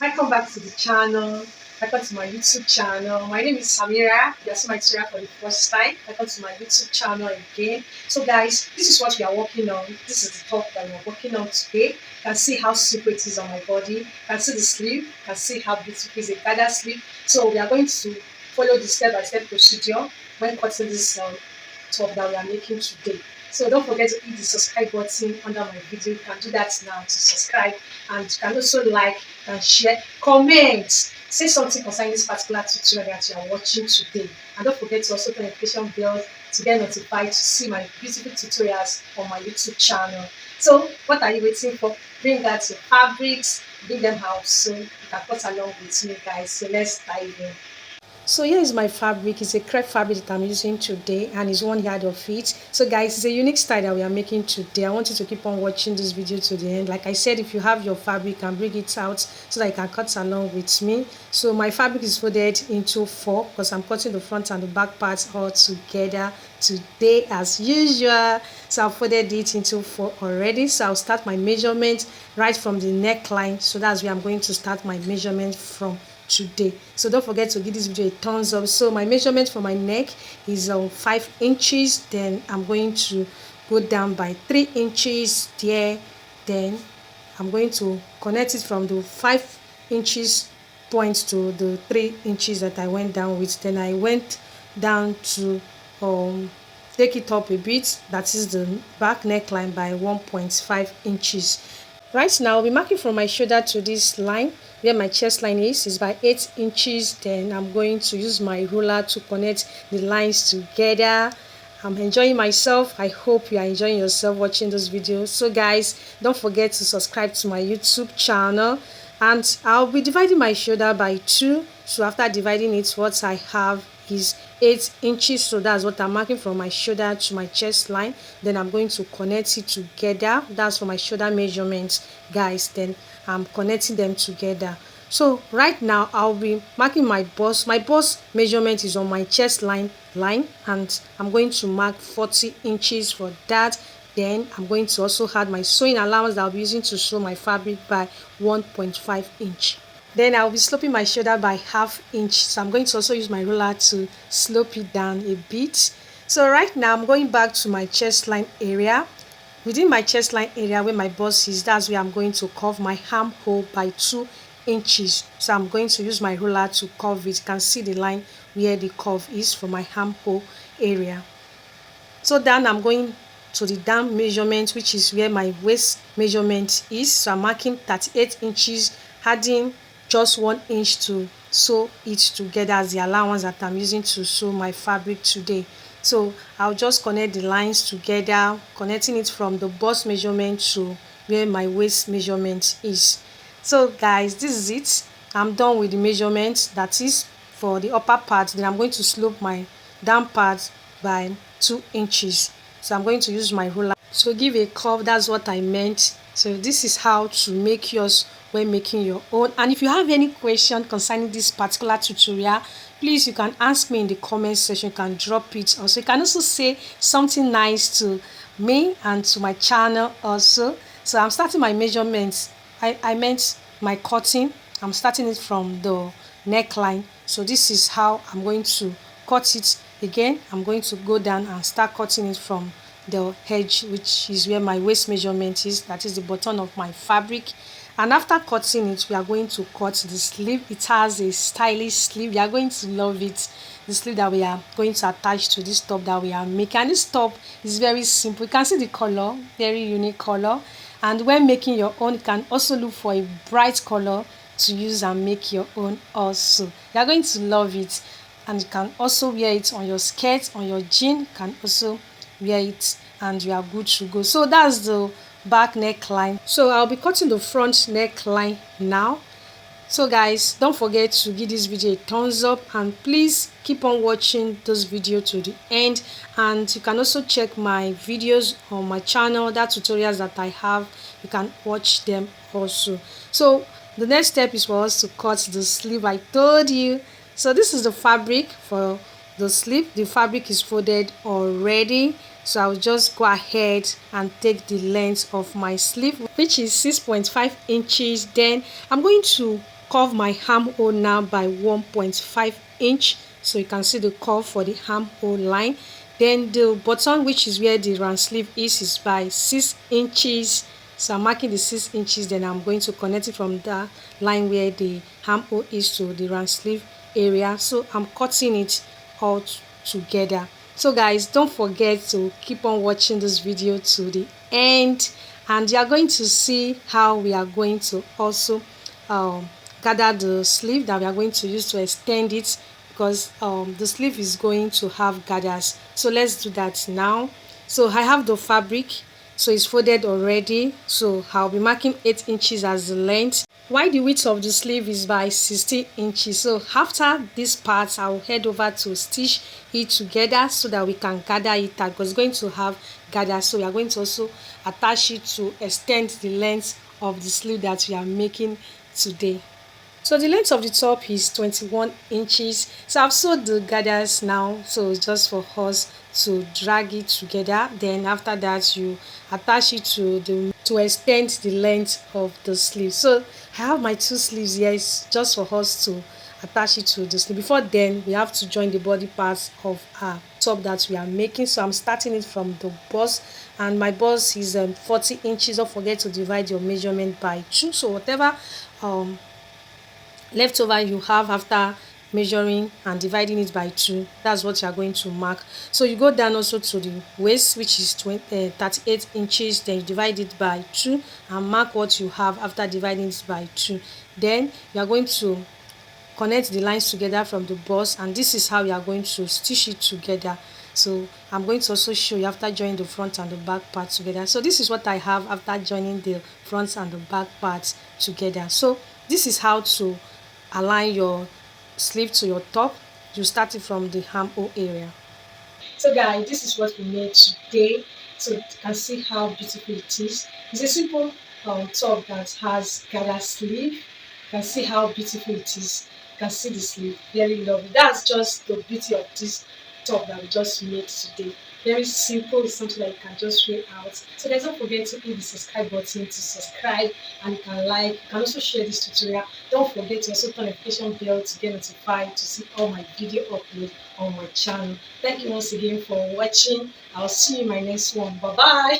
Welcome back to the channel. Welcome to my YouTube channel. My name is Samira. If you're seeing my tutorial for the first time, welcome to my YouTube channel again. So guys, this is what we are working on. This is the top that we're working on today. You can see how simple it is on my body. You can see the sleeve. You can see how beautiful is a gather sleeve. So we are going to follow the step-by-step procedure when cutting this top that we are making today. So don't forget to hit the subscribe button under my video. You can do that now to subscribe, and you can also like and share, comment, say something concerning this particular tutorial that you are watching today. And don't forget to also turn the notification bell to get notified to see my beautiful tutorials on my YouTube channel. So what are you waiting for? Bring out your fabrics, bring them out so you can cut along with me, guys. So let's dive in. So here is my fabric. It's a crepe fabric that I'm using today, and it's 1 yard of it. So guys, it's a unique style that we are making today. I want you to keep on watching this video to the end. Like I said, if you have your fabric, you can bring it out so that you can cut along with me. So my fabric is folded into 4 because I'm cutting the front and the back parts all together today as usual. So I've folded it into 4 already. So I'll start my measurement right from the neckline. So that's where I'm going to start my measurement from today. So don't forget to give this video a thumbs up. So my measurement for my neck is 5 inches. Then I'm going to go down by 3 inches there. Then I'm going to connect it from the 5 inches point to the 3 inches that I went down with. Then I went down to take it up a bit, that is the back neckline, by 1.5 inches. Right now, I'll be marking from my shoulder to this line where my chest line is by 8 inches. Then I'm going to use my ruler to connect the lines together. I'm enjoying myself. I hope you are enjoying yourself watching this video. So guys, don't forget to subscribe to my YouTube channel. And I'll be dividing my shoulder by 2. So after dividing it, what I have is 8 inches. So that's what I'm marking from my shoulder to my chest line. Then I'm going to connect it together. That's for my shoulder measurements, guys. Then I'm connecting them together. So right now I'll be marking my bust. My bust measurement is on my chest line, and I'm going to mark 40 inches for that. Then I'm going to also add my sewing allowance that I'll be using to sew my fabric by 1.5 inch. Then I'll be sloping my shoulder by ½ inch. So I'm going to also use my ruler to slope it down a bit. So right now I'm going back to my chest line area. Within my chest line area where my bust is, that's where I'm going to curve my armhole by 2 inches. So I'm going to use my ruler to curve it. You can see the line where the curve is for my armhole area. So then I'm going to the down measurement, which is where my waist measurement is. So I'm marking 38 inches, adding just 1 inch to sew it together as the allowance that I'm using to sew my fabric today. So I'll just connect the lines together, connecting it from the bust measurement to where my waist measurement is. So guys, this is it. I'm done with the measurement. That is for the upper part. Then I'm going to slope my down part by 2 inches. So I'm going to use my ruler to give a curve. That's what I meant. So this is how to make yours when making your own. And if you have any question concerning this particular tutorial, please, you can ask me in the comment section. You can drop it. Also, you can also say something nice to me and to my channel also. So I'm starting my measurements. I meant my cutting. I'm starting it from the neckline. So this is how I'm going to cut it. Again, I'm going to go down and start cutting it from the edge, which is where my waist measurement is. That is the bottom of my fabric. And after cutting it, we are going to cut the sleeve. It has a stylish sleeve. You are going to love it. The sleeve that we are going to attach to this top that we are making. And this top is very simple. You can see the color, very unique color. And when making your own, you can also look for a bright color to use and make your own also. You are going to love it. And you can also wear it on your skirt, on your jean. You can also wear it and you are good to go. So that's the back neckline. So I'll be cutting the front neckline now. So guys, don't forget to give this video a thumbs up, and please keep on watching this video to the end. And you can also check my videos on my channel, that tutorials that I have, you can watch them also. So the next step is for us to cut the sleeve. I told you. So this is the fabric for the sleeve. The fabric is folded already. So I'll just go ahead and take the length of my sleeve, which is 6.5 inches. Then I'm going to curve my armhole now by 1.5 inch. So you can see the curve for the armhole line. Then the bottom, which is where the round sleeve is by 6 inches. So I'm marking the 6 inches, then I'm going to connect it from the line where the armhole is to the round sleeve area. So I'm cutting it all together. So guys, don't forget to keep on watching this video to the end, and you are going to see how we are going to also gather the sleeve that we are going to use to extend it, because the sleeve is going to have gathers. So let's do that now. So I have the fabric, so it's folded already. So I'll be marking 8 inches as the length, while the width of the sleeve is by 16 inches. So after this part, I'll head over to stitch it together so that we can gather it out, because it's going to have gathers. So we are going to also attach it to extend the length of the sleeve that we are making today. So the length of the top is 21 inches. So I've sewed the gathers now, so it's just for us to drag it together. Then after that, you attach it to extend the length of the sleeve. So I have my 2 sleeves here. It's just for us to attach it to the sleeve. Before then, we have to join the body parts of our top that we are making. So I'm starting it from the bust, and my bust is 40 inches. Don't forget to divide your measurement by 2. So whatever leftover you have after measuring and dividing it by 2, that's what you are going to mark. So you go down also to the waist, which is 38 inches, then you divide it by 2 and mark what you have after dividing it by 2. Then you are going to connect the lines together from the bust, and this is how you are going to stitch it together. So I'm going to also show you after joining the front and the back part together. So this is what I have after joining the front and the back parts together. So this is how to align your sleeve to your top. You start it from the armhole area. So guys, this is what we made today. So you can see how beautiful it is. It's a simple top that has gather sleeve. You can see how beautiful it is. You can see the sleeve, very lovely. That's just the beauty of this top that we just made today. Very simple, it's something that you can just wear out. So guys, don't forget to hit the subscribe button to subscribe, and you can like, you can also share this tutorial. Don't forget to also turn the notification bell to get notified to see all my video upload on my channel. Thank you once again for watching. I'll see you in my next one. Bye bye.